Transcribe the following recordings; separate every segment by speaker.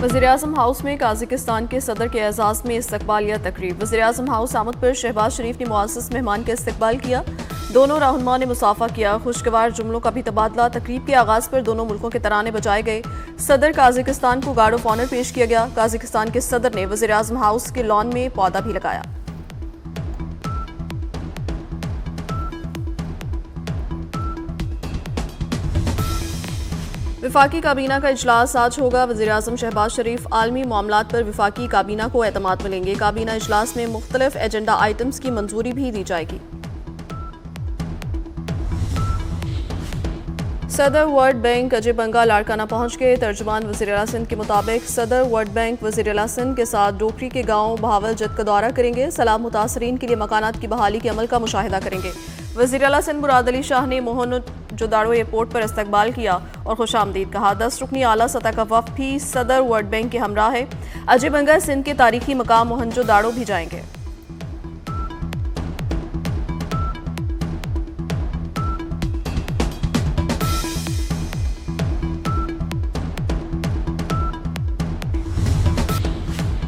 Speaker 1: वज़ीर-ए-आज़म हाउस में काज़ाकिस्तान के सदर के एजाज़ में इस्तकबालिया तकरीब। वज़ीर-ए-आज़म हाउस आमद पर शहबाज शरीफ ने मुअज़्ज़ज़ मेहमान का इस्तकबाल किया। दोनों रहनुमा ने मुसाफा किया। खुशगवार जुमलों का भी तबादला। तकरीब के आगाज़ पर दोनों मुल्कों के तराने बजाए गए। सदर काज़ाकिस्तान को गार्ड ऑफ ऑनर पेश किया गया। काज़ाकिस्तान के सदर ने वज़ीर-ए-आज़म हाउस के लॉन में पौधा भी लगाया। विफाकी काबीना का इजलास आज होगा। वज़ीर-ए-आज़म शहबाज शरीफ आलमी मामलात पर विफाकी काबीना को एतमाद मिलेंगे। काबीना इजलास में मुख्तलिफ एजेंडा आइटम्स की मंजूरी भी दी जाएगी। सदर वर्ल्ड बैंक अजय बंगा लाड़काना पहुंच गए। तर्जुमान वज़ीर-ए-आला सिंध के मुताबिक सदर वर्ल्ड बैंक वज़ीर-ए-आला सिंध के साथ डोकरी के गांव बहावल जद का दौरा करेंगे। सैलाब मुतासरीन के लिए मकानात की बहाली के अमल का मुशाहिदा करेंगे। वज़ीर-ए-आला सिंध मुराद अली शाह ने मोहन जोदाड़ो एयरपोर्ट पर इस्तकबाल किया और खुशामदीद कहा। 10 रुकनी आला सतह का वफ़द भी सदर वर्ल्ड बैंक के हमरा है। अजय बंगा सिंध के तारीखी मकाम मोहनजोदाड़ो भी जाएंगे।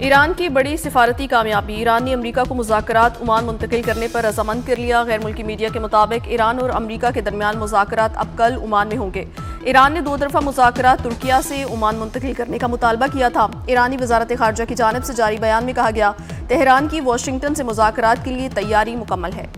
Speaker 1: ईरान की बड़ी सिफारती कामयाबी। ईरान ने अमरीका को मुज़ाकरात ओमान मुंतकिल करने पर रजामंद कर लिया। गैर मुल्की मीडिया के मुताबिक ईरान और अमरीका के दरमियान मुज़ाकरात अब कल ओमान में होंगे। ईरान ने 2 तरफ़ा मुज़ाकरात तुर्किया से ओमान मुंतकिल करने का मुतालबा किया था। ईरानी वज़ारत ख़ारजा की जानिब से जारी बयान में कहा गया, तेहरान की वाशिंगटन से मुज़ाकरात के लिए तैयारी मुकम्मल है।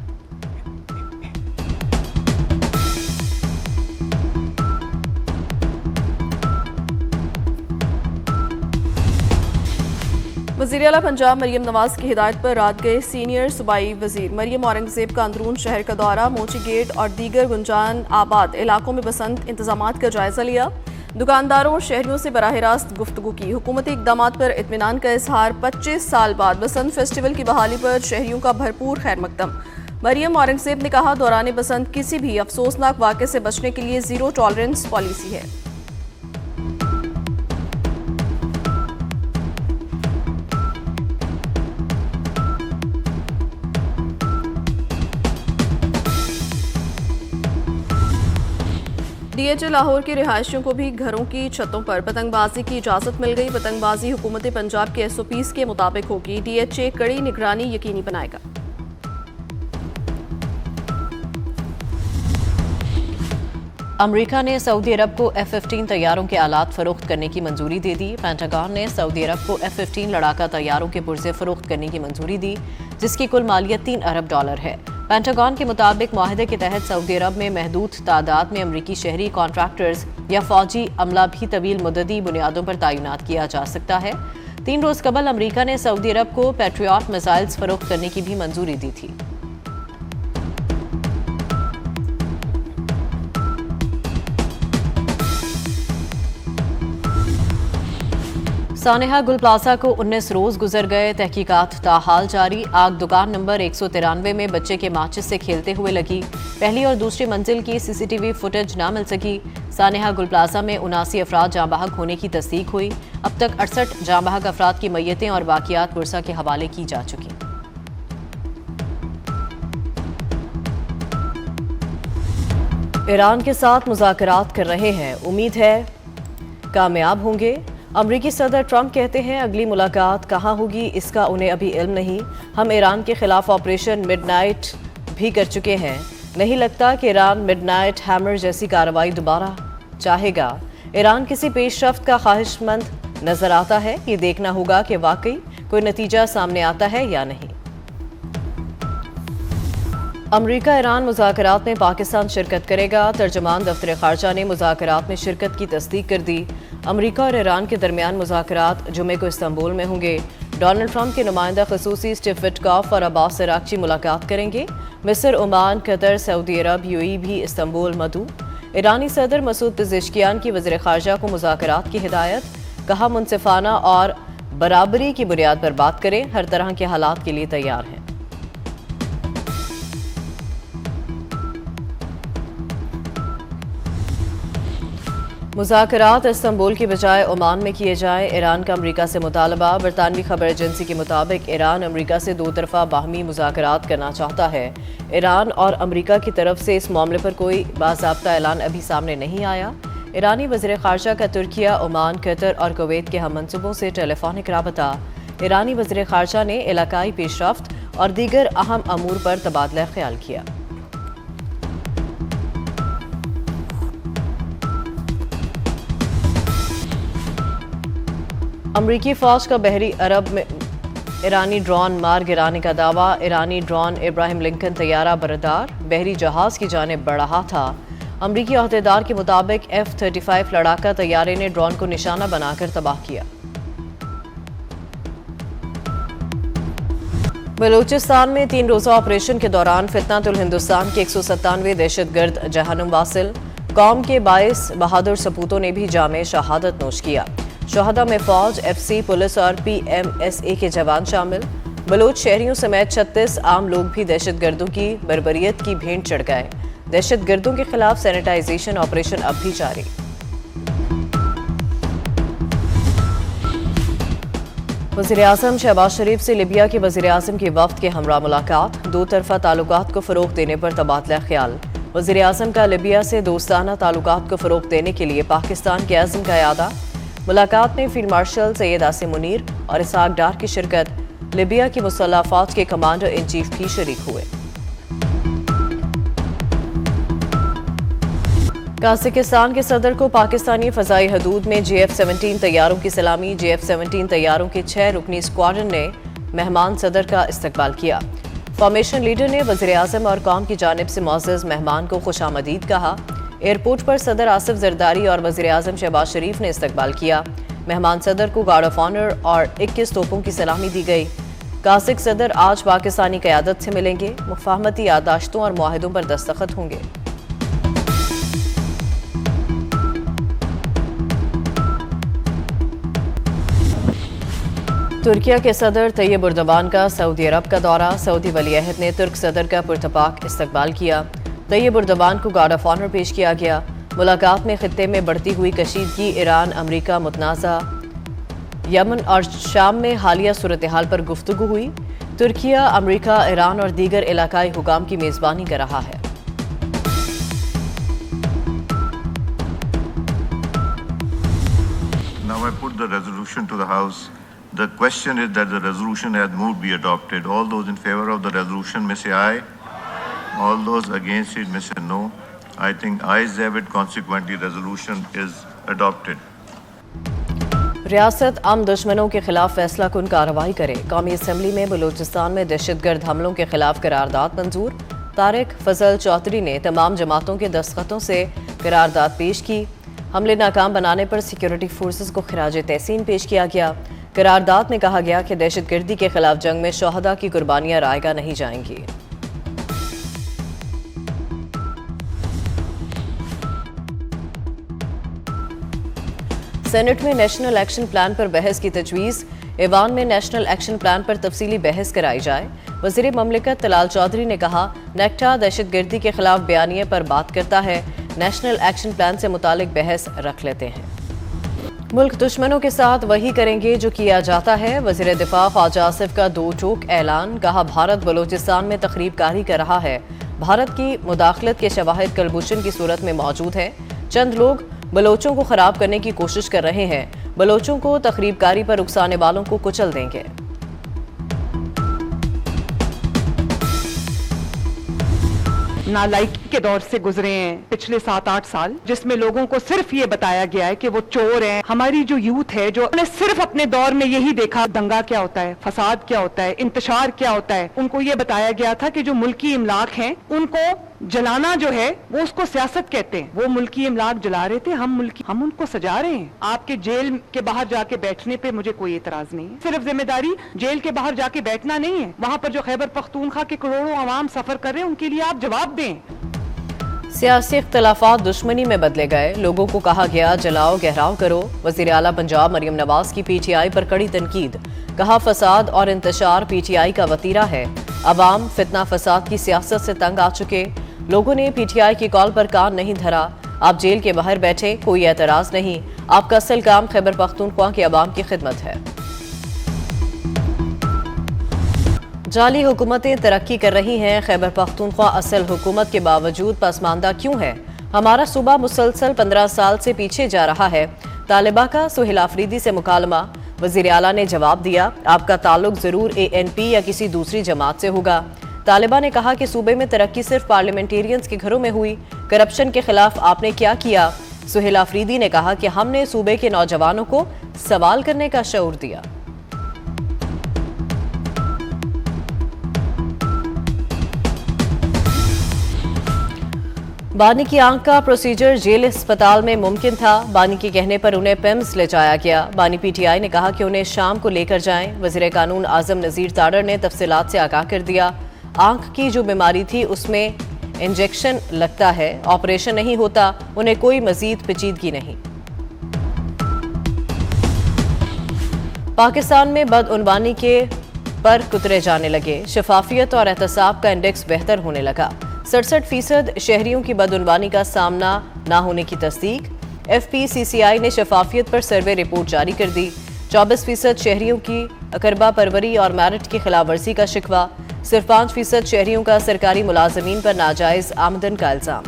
Speaker 1: वज़ीर-ए-आला पंजाब मरियम नवाज की हिदायत पर रात गए सीनियर सूबाई वज़ीर। मरियम औरंगज़ेब का अंदरून शहर का दौरा, मोची गेट और दीगर गुंजान आबाद इलाकों में बसंत इंतजामात का जायजा लिया। दुकानदारों और शहरियों से बराह रास्त गुफ्तगू की। हुकूमती इक़दामात पर इत्मीनान का इजहार। 25 साल बाद बसंत फेस्टिवल की बहाली पर शहरियों का भरपूर खैर मकदम। मरियम औरंगज़ेब ने कहा, दौरान बसंत किसी भी अफसोसनाक वाक़े से बचने के लिए ज़ीरो टॉलरेंस पॉलिसी है। DHA लाहौर के रिहायशियों को भी घरों की छतों पर पतंगबाजी की इजाज़त मिल गई। पतंगबाजी हुकूमत पंजाब के SOPs के मुताबिक होगी। DHA कड़ी निगरानी यकीनी बनाएगा।
Speaker 2: अमरीका ने सऊदी अरब को F-15 तैयारों के आलात फरोख्त करने की मंजूरी दे दी। पेंटागन ने सऊदी अरब को F-15 लड़ाका तैयारों के पुर्जे फरोख्त करने की मंजूरी दी, जिसकी कुल मालियत $3 अरब है। पेंटागन के मुताबिक माहिदे के तहत सऊदी अरब में महदूद तादाद में अमरीकी शहरी कॉन्ट्रैक्टर्स या फौजी अमला भी तवील मुद्दती बुनियादों पर तैनात किया जा सकता है। 3 रोज़ कबल अमरीका ने सऊदी अरब को पैट्रियट मिसाइल्स फरोख्त करने की भी मंजूरी दी थी। सानेहा गुल प्लाजा को 19 रोज गुजर गए। तहकीकात ताहाल जारी। आग दुकान नंबर 193 में बच्चे के माचिस से खेलते हुए लगी। पहली और दूसरी मंजिल की CCTV फुटेज ना मिल सकी। सानेहा गुल प्लाजा में 79 अफराद जाँ बहक होने की तस्दीक हुई। अब तक 68 जाँ बहक अफराद की मैयतें और बाकियात पुरसा के हवाले की जा चुकी। ईरान के साथ मुज़ाकरात कर रहे हैं, उम्मीद है कामयाब होंगे। अमरीकी सदर ट्रंप कहते हैं, अगली मुलाकात कहाँ होगी इसका उन्हें अभी इल्म नहीं। हम ईरान के खिलाफ ऑपरेशन मिडनाइट भी कर चुके हैं। नहीं लगता कि ईरान मिडनाइट हैमर जैसी कार्रवाई दोबारा चाहेगा। ईरान किसी पेशरफ्त का ख्वाहिशमंद नजर आता है। ये देखना होगा कि वाकई कोई नतीजा सामने आता है या नहीं। अमरीका ईरान मुज़ाकरात में पाकिस्तान शिरकत करेगा। तर्जुमान दफ्तर ख़ारजा ने मुज़ाकरात में शिरकत की तस्दीक कर दी। अमरीका और ईरान के दरमियान मुज़ाकरात जुमे को इस्तांबुल में होंगे। डोनाल्ड ट्रंप के नुमाइंदा ख़ुसूसी स्टीव विटकॉफ और अब्बास अरागची मुलाकात करेंगे। मिस्र, ओमान, कतर, सऊदी अरब, UAE भी इस्तांबुल मदऊ। ईरानी सदर मसूद पेज़ेश्कियान की वज़ीर ख़ारजा को मुज़ाकरात की हिदायत। कहा, मुनसिफाना और बराबरी की बुनियाद पर बात करें, हर तरह के हालात के लिए तैयार हैं। मुज़ाकरात इस्तांबुल की बजाय ओमान में किए जाएं, ईरान का अमरीका से मुतालबा। बरतानवी खबर एजेंसी के मुताबिक ईरान अमरीका से 2 तरफ़ा बाहमी मुज़ाकरात करना चाहता है। ईरान और अमरीका की तरफ से इस मामले पर कोई बाज़ाब्ता ऐलान अभी सामने नहीं आया। ईरानी वज़ीर ख़ारजा का तुर्किया, ओमान, कतर और कुवैत के हम मंसूबों से टेलीफोनिक राबता। ईरानी वज़ीर ख़ारजा ने इलाकाई पेशरफ्त और दीगर अहम अमूर पर तबादला ख्याल किया। अमरीकी फ़ौज का बहरी अरब में ईरानी ड्रोन मार गिराने का दावा। ईरानी ड्रोन इब्राहिम लिंकन तैयारा बरदार बहरी जहाज़ की जानिब बढ़ रहा था। अमरीकी अहदेदार के मुताबिक F-35 लड़ाका तैयारे ने ड्रोन को निशाना बनाकर तबाह किया। बलूचिस्तान में 3 रोज़ा ऑपरेशन के दौरान फितनातुल हिंदुस्तान के 197 दहशतगर्द जहन्नुम वासिल। कौम के 22 बहादुर सपूतों ने भी जामे शहादत नोश किया। शहदा में फौज, FC, पुलिस और PMSA के जवान शामिल। बलूच शहरियों समेत 36 आम लोग भी दहशतगर्दों की बर्बरियत की भेंट चढ़ गए। दहशतगर्दों के खिलाफ सैनिटाइजेशन ऑपरेशन अब भी जारी। वज़ीर-ए-आज़म शहबाज शरीफ से लिबिया के वज़ीर-ए-आज़म के वफ़द के हमरा मुलाकात। दो तरफ़ा ताल्लुकात को फ़रोग़ देने पर तबादला ख्याल। वज़ीर-ए-आज़म का लिबिया से दोस्ताना ताल्लुकात को फ़रोग़ देने के लिए पाकिस्तान के अज़्म का इरादा। मुलाकात में फील्ड मार्शल सैयद आसिम मुनीर और इसहाक डार की शिरकत। लिबिया की मुसल्लह फ़ौज के कमांडर इन चीफ भी शरीक हुए। काज़ाकिस्तान के सदर को पाकिस्तानी फ़ज़ाई हदूद में JF-17 तैयारों की सलामी। JF-17 तैयारों के 6 रुकनी स्क्वाड्रन ने मेहमान सदर का इस्तकबाल किया। फॉर्मेशन लीडर ने वज़ीर-ए-आज़म और कौम की जानिब से मुअज़्ज़ज़ मेहमान को खुशामदीद कहा। एयरपोर्ट पर सदर आसिफ जरदारी और वज़ीर-ए-आज़म शहबाज शरीफ ने इस्तकबाल किया। मेहमान सदर को गार्ड ऑफ ऑनर और 21 तोपों की सलामी दी गई। काज़ाक सदर आज पाकिस्तानी क़यादत से मिलेंगे। मुफ़ाहमती याददाश्तों और मुआहिदों पर दस्तखत होंगे। तुर्किया के सदर तैयब उर्दवान का सऊदी अरब का दौरा। सऊदी वली-अहद ने तुर्क सदर का पुरतपाक इस्तकबाल किया। तैयब उर्दवान को गार्ड ऑफ ऑनर पेश किया गया। मुलाकात में खित्ते में बढ़ती हुई कशीदगी, ईरान अमरीका मुतनाज़ा, यमन और शाम में हालिया सूरत हाल पर गुफ्तगू हुई। तुर्किया, अमरीका, ईरान और दीगर इलाकाई हुकाम की मेज़बानी कर रहा है।
Speaker 3: Now I put the resolution to the House. The question is that the resolution as moved be adopted. All those in favor of the resolution may say aye. All those against it may say no. I think ayes have it. Consequently, resolution is adopted.
Speaker 2: रियासत आम दुश्मनों के खिलाफ फैसला कुन कार्रवाई करे। कौमी असम्बली में बलूचिस्तान में दहशतगर्द हमलों के खिलाफ करारदाद मंजूर। तारिक फजल चौधरी ने तमाम जमातों के दस्तखतों से करारदाद पेश की। हमले नाकाम बनाने पर सिक्योरिटी फोर्सेस को खिराज तहसीन पेश किया गया। करारदाद में कहा गया कि दहशतगर्दी के खिलाफ जंग में शोहदा की कुर्बानियां रायगा नहीं जाएंगी। सेनेट में नेशनल एक्शन प्लान पर बहस की तजवीज़। ऐवान में नेशनल एक्शन प्लान पर तफसीली बहस कराई जाए। वज़ीर ममलिकत तलाल चौधरी ने कहा, नेक्टा दहशतगर्दी के खिलाफ बयानिए पर बात करता है। नेशनल एक्शन प्लान से मुतालिक बहस रख लेते हैं। मुल्क दुश्मनों के साथ वही करेंगे जो किया जाता है। वज़ीर दिफा ख्वाजा आसिफ का दो टोक ऐलान। कहा, भारत बलूचिस्तान में तखरीब कारी कर रहा है। भारत की मुदाखलत के शवाहिद कलभूषण की सूरत में मौजूद हैं। चंद लोग बलोचों को खराब करने की कोशिश कर रहे हैं। बलोचों को तखरीबकारी पर उकसाने वालों को कुचल देंगे।
Speaker 4: नालायकी के दौर से गुजरे हैं पिछले 7-8 साल, जिसमें लोगों को सिर्फ ये बताया गया है कि वो चोर हैं। हमारी जो यूथ है जो ने सिर्फ अपने दौर में यही देखा, दंगा क्या होता है, फसाद क्या होता है, इंतशार क्या होता है। उनको ये बताया गया था कि जो मुल्की इमलाक हैं उनको जलाना जो है वो उसको सियासत कहते हैं। वो मुल्की इमलाक जला रहे थे, हम उनको सजा रहे हैं। आपके जेल के बाहर जाके बैठने पे मुझे कोई एतराज नहीं है। सिर्फ जिम्मेदारी जेल के बाहर जाके बैठना नहीं है, वहां पर जो खैबर पख्तूनख्वा के करोड़ों आवाम सफर कर रहे हैं उनके लिए आप जवाब दें।
Speaker 2: सियासी इख्तलाफात दुश्मनी में बदले गए। लोगों को कहा गया जलाओ गहराव करो। वज़ीर आला पंजाब मरियम नवाज की PTI पर कड़ी तनकीद। कहा, फसाद और इंतशार PTI का वतीरा है। अवाम फितना फसाद की सियासत से तंग आ चुके। लोगों ने PTI की कॉल पर कान नहीं धरा। आप जेल के बाहर बैठे, कोई एतराज नहीं। आपका असल काम खैबर पख्तूनख्वा के अवाम की खिदमत है। जाली हुकूमतें तरक्की कर रही हैं। खैबर पख्तूनख्वा असल हुकूमत के बावजूद पसमानदा क्यों है? हमारा सूबा मुसलसल 15 साल से पीछे जा रहा है। तालिबा का सुहेल आफरीदी से मुकालमा। वजीर आला ने जवाब दिया, आपका ताल्लुक जरूर ANP या किसी दूसरी जमात से होगा। तालिबा ने कहा कि सूबे में तरक्की सिर्फ पार्लियामेंटेरियंस के घरों में हुई। करप्शन के खिलाफ आपने क्या किया? सुहेल आफरीदी ने कहा कि हमने सूबे के नौजवानों को सवाल करने का शऊर दिया। बानी की आंख का प्रोसीजर जेल अस्पताल में मुमकिन था। बानी के कहने पर उन्हें पिम्स ले जाया गया। बानी PTI ने कहा कि उन्हें शाम को लेकर जाएं। वज़ीर कानून आजम नज़ीर ताडर ने तफसीलात से आगाह कर दिया। आंख की जो बीमारी थी उसमें इंजेक्शन लगता है, ऑपरेशन नहीं होता, उन्हें कोई मजीद पेचीदगी नहीं। पाकिस्तान में बदउनवानी के पर कुतरे जाने लगे। शफाफियत और एहतसाब का इंडेक्स बेहतर होने लगा। 67% शहरियों की बदउनवानी का सामना ना होने की तस्दीक। FPCCI ने शफाफियत पर सर्वे रिपोर्ट जारी कर दी। 24% शहरियों की अकरबा परवरी और मैरिट की खिलाफ वर्जी का शिकवा। सिर्फ 5% शहरियों का सरकारी मुलाजमीन पर नाजायज आमदन का इल्जाम।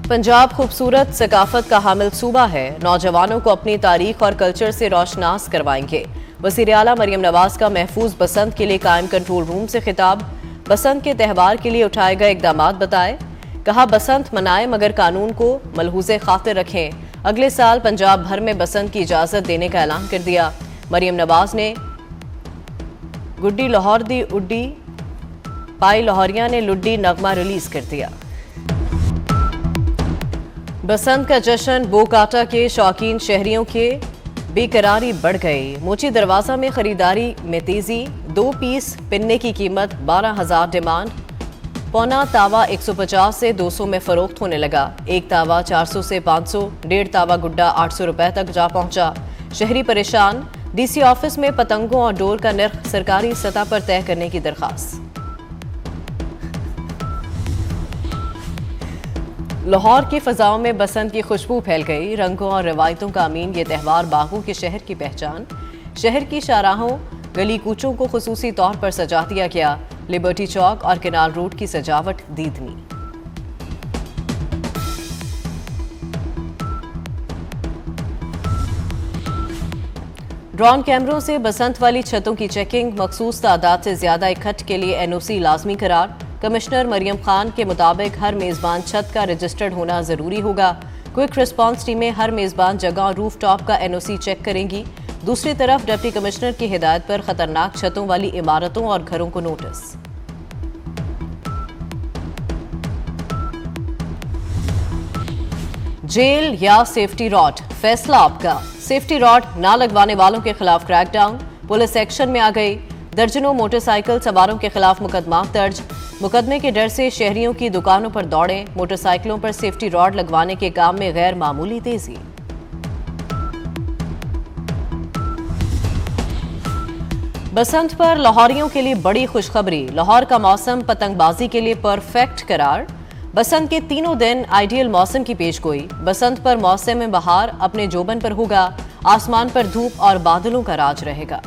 Speaker 2: पंजाब खूबसूरत सकाफत का हामिल सूबा है। नौजवानों को अपनी तारीख और कल्चर से रोशनास करवाएंगे। वज़ीर आला मरियम नवाज का महफूज बसंत के लिए कायम कंट्रोल रूम से खिताब। बसंत के त्यौहार के लिए उठाए गए इकदामात बताए। कहा, बसंत मनाएं मगर कानून को मलहूज़े खातिर रखें। अगले साल पंजाब भर में बसंत की इजाज़त देने का ऐलान कर दिया। मरियम नवाज ने गुड्डी लाहौर दी उड्डी पाई लाहौरिया ने लुड्डी नगमा रिलीज कर दिया। बसंत का जश्न बोकाटा के शौकीन शहरियों के बेकरारी बढ़ गई। मोची दरवाजा में खरीदारी में तेजी। 2 पीस पिन्ने की कीमत 12,000 डिमांड। पौना तावा 150 से 200 में फरोख्त होने लगा। एक तावा 400 से 500, 1.5 तावा गुड्डा 800 रुपए तक जा पहुंचा। शहरी परेशान। DC ऑफिस में पतंगों और डोर का नर्ख सरकारी सतह पर तय करने की दरखास्त। लाहौर की फजाओं में बसंत की खुशबू फैल गई। रंगों और रवायतों का अमीन ये त्यौहार बागों के शहर की पहचान। शहर की शाहराहों गली कूचों को खुसूसी तौर पर सजा दिया गया। लिबर्टी चौक और केनाल रोड की सजावट दीदनी। ड्रोन कैमरों से बसंत वाली छतों की चेकिंग। मखसूस तादाद से ज्यादा इकट्ठ के लिए NOC लाजमी करार। कमिश्नर मरियम खान के मुताबिक हर मेज़बान छत का रजिस्टर्ड होना ज़रूरी होगा। क्विक रिस्पांस टीमें हर मेज़बान जगह और रूफ टॉप का NOC चेक करेंगी। दूसरी तरफ डिप्टी कमिश्नर की हिदायत पर खतरनाक छतों वाली इमारतों और घरों को नोटिस। जेल या सेफ्टी रॉड, फैसला आपका। सेफ्टी रॉड ना लगवाने वालों के खिलाफ क्रैकडाउन। पुलिस एक्शन में आ गई। दर्जनों मोटरसाइकिल सवारों के खिलाफ मुकदमा दर्ज। मुकदमे के डर से शहरियों की दुकानों पर दौड़े। मोटरसाइकिलों पर सेफ्टी रॉड लगवाने के काम में गैर मामूली तेजी। बसंत पर लाहौरियों के लिए बड़ी खुशखबरी। लाहौर का मौसम पतंगबाजी के लिए परफेक्ट करार। बसंत के तीनों दिन आइडियल मौसम की पेशगोई। बसंत पर मौसम बहार अपने जोबन पर होगा। आसमान पर धूप और बादलों का राज रहेगा।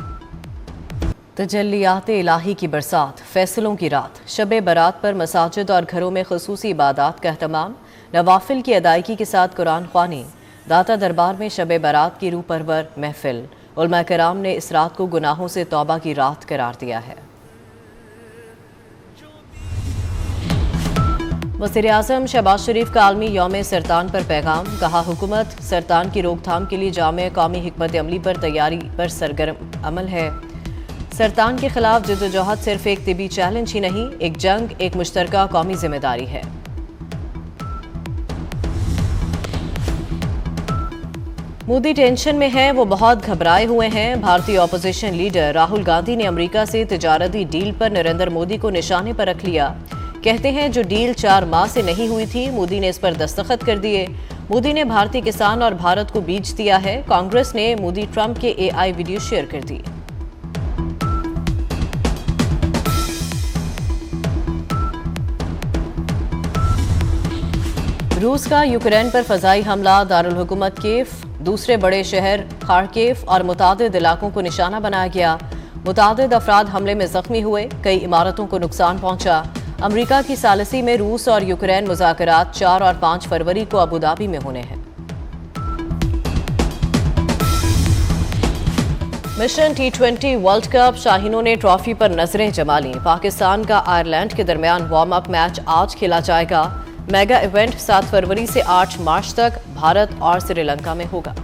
Speaker 2: तजल्लियात इलाही की बरसात, फैसलों की रात। शब बारात पर मसाजिद और घरों में खुसूसी इबादत का अहतमाम। नवाफिल की अदायगी के साथ कुरान ख्वानी। दाता दरबार में शब बारात की रूह परवर महफिल। उलमा कराम ने इस रात को गुनाहों से तौबा की रात करार दिया है। वज़ीर आज़म शहबाज शरीफ का आलमी यौम सरतान पर पैगाम। कहा, हुकूमत सरतान की रोकथाम के लिए जामे कौमी हिकमत अमली पर तैयारी पर सरगर्म अमल है। सरतान के खिलाफ जद्दोजहद सिर्फ एक तिबी चैलेंज ही नहीं, एक जंग, एक मुश्तरका कौमी जिम्मेदारी है। मोदी टेंशन में हैं, वो बहुत घबराए हुए हैं। भारतीय ऑपोजिशन लीडर राहुल गांधी ने अमेरिका से तिजारती डील पर नरेंद्र मोदी को निशाने पर रख लिया। कहते हैं जो डील 4 माह से नहीं हुई थी, मोदी ने इस पर दस्तखत कर दिए। मोदी ने भारतीय किसान और भारत को बीज दिया है। कांग्रेस ने मोदी ट्रंप के AI वीडियो शेयर कर दिए। रूस का यूक्रेन पर फजाई हमला। दारुल हुकूमत कीव, दूसरे बड़े शहर खार्किव और मुतादिद इलाकों को निशाना बनाया गया। मुतादिद अफराद हमले में जख्मी हुए, कई इमारतों को नुकसान पहुंचा। अमेरिका की सालिसी में रूस और यूक्रेन मुज़ाकरात 4 और 5 फरवरी को अबू धाबी में होने हैं। मिशन T20 वर्ल्ड कप शाहीनों ने ट्रॉफी पर नजरें जमा ली। पाकिस्तान का आयरलैंड के दरमियान वार्म अप मैच आज खेला जाएगा। मेगा इवेंट 7 फरवरी से 8 मार्च तक भारत और श्रीलंका में होगा।